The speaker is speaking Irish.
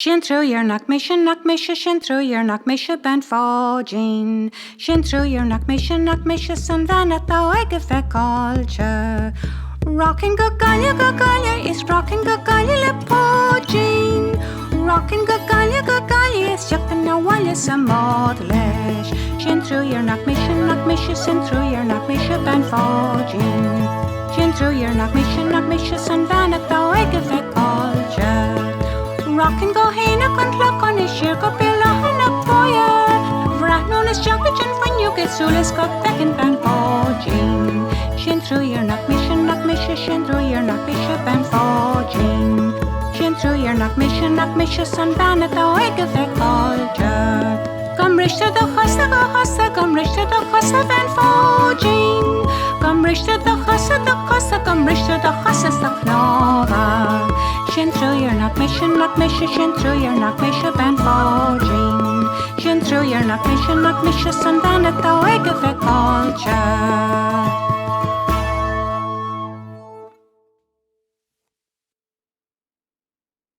Sin trúir nach mé sin sin trúir nach mé se ben fágin. Sin trúir nach mé se san bhena tá ige feicáilte. Rockin go gaile is rockin go gaile le pógin. Rockin go gaile is siapan na bhaile sa mád leis. Sin trúir nach mé se sin trúir nach mé se ben fágin. Sin trúir nach mé se san bhena tá ige feicáilte. Rockin go héna an clochon is siar go bealachan na boya. Bhreathnún is teachaidin faoinniu súlas go fecin ben fágin. Sin trúir nach mé se sin trúir nach mé se ben fágin. Sin trúir nach mé se san bhena tá ige feicáilte. Gom riste do chosa go chosa, gom riste do chosa ben fágin. Gom riste do chosa, gom riste do chosa sa chnáha. Sin trúir nach mé se sin trúir nach mé se ben fágin. Sin trúir nach mé se san bhena tá ige feicáilte.